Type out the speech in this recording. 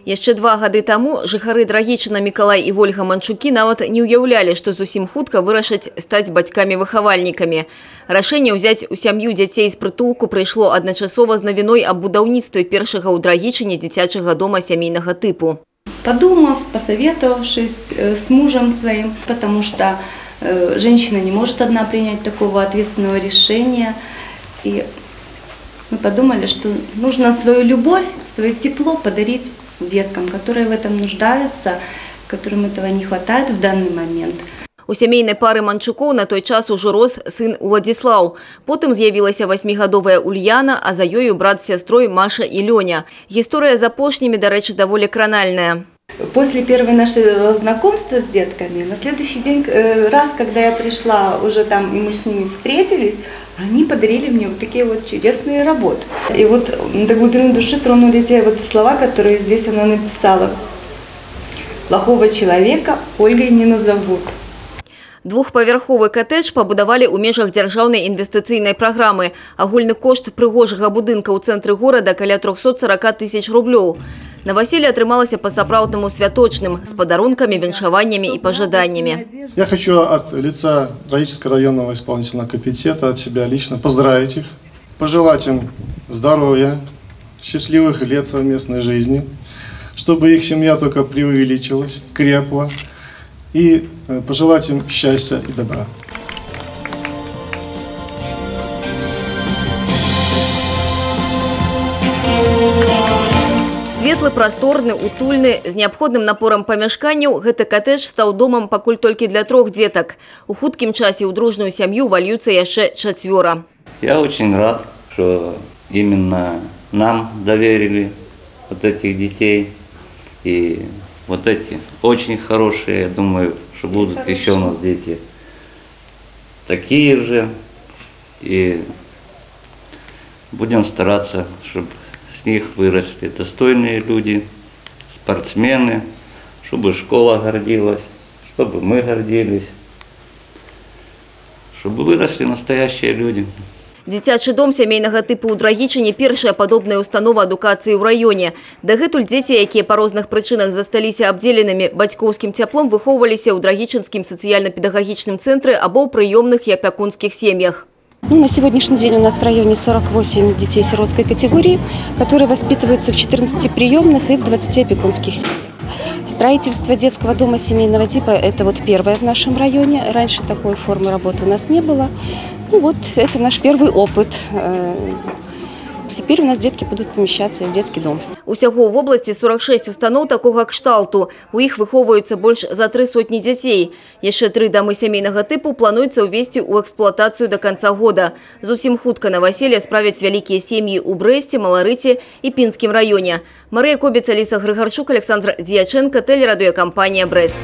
Яшчэ 2 гады таму жыхары Драгічына Мікалай і Вольга Манчукі нават не ўяўлялі, што зусім хутка вырашаць стаць бацькамі-выхавальнікамі. Рашэнне ўзяць у сям'ю дзяцей з прытулку прыйшло адначасова з навіной аб будаўніцтве першага ў Драгічыне дзіцячага дома сямейнага тыпу. Подумав, посоветовавшись с мужем своим, потому что женщина не может одна принять такого ответственного решения. И мы подумали, что нужно свою любовь, свое тепло подарить деткам, которые в этом нуждаются, которым этого не хватает в данный момент. У сямейнай пары Манчукоў на той час ужо рос сын Уладзіслаў. Потым з'явілася 8-гадовая Ульяна, а за ёю брат з сястрой Маша і Лёня. Гісторыя з апошнімі, дарэчы, даволі кранальная. После первого нашего знакомства с детками, на следующий день, раз, когда я пришла уже там, и мы с ними встретились, они подарили мне вот такие вот чудесные работы. И вот до глубины души тронули те вот слова, которые здесь она написала. «Плохого человека Ольгой не назовут». Двухпавярховы катэдж пабудавалі ў межах дзяржаўнай інвестыцыйнай праграмы. Агульны кошт прыгожага будынка ў цэнтры горада каля 340 тысяч рублёў. Новоселье атрымалася по-сапраўднаму святочным, с подарунками, віншаваннями и пожаданиями. Я хочу от лица Драгического районного исполнительного комитета, от себя лично поздравить их, пожелать им здоровья, счастливых лет совместной жизни, чтобы их семья только преувеличилась, крепла, и пожелать им счастья и добра. Светлы, прасторны, утульны, з неабходным напорам памяшканняў, гэты катэдж стаў домам пакуль толькі для 3 дзетак. У хуткім часе ў дружную сям'ю вольюцца яшчэ 4. Я очень рад, что именно нам доверили вот этих детей. И вот эти очень хорошие, я думаю, что будут еще у нас дети такие же. И будем стараться, чтобы с них выросли достойные люди, спортсмены, чтобы школа гордилась, чтобы мы гордились, чтобы выросли настоящие люди. Дзіцячы дом сямейнага тыпу ў Драгічыне – першая падобная установа адукацыі ў раёне. Дагэтуль дзеці, якія па розных прычынах засталіся абдзеленымі бацькоўскім цяплом, выхоўваліся ў Драгічынскім сацыяльна-педагагічным цэнтры або ў прыёмных і апякунскіх сем'ях. На сегодняшний день у нас в районе 48 детей сиротской категории, которые воспитываются в 14 приемных и в 20 опекунских семьях. Строительство детского дома семейного типа – это вот первое в нашем районе. Раньше такой формы работы у нас не было. Ну вот, это наш первый опыт. Теперь у нас детки будут помещаться в детский дом. Усяго в области 46 установ такого кшталту. У іх выхоўваюцца больш за 300 дзяцей. Яшчэ 3 дамы сямейнага тыпу плануецца ўвесці ў эксплуатацыю до конца года. Зусім хутка новоселье справяць вялікія сем'і ў Брэсце, Маларыце і Пінскім раёне. Марыя Кобец, Аліса Грыгарчук, Александр Дьяченко, телерадиокомпания «Брест».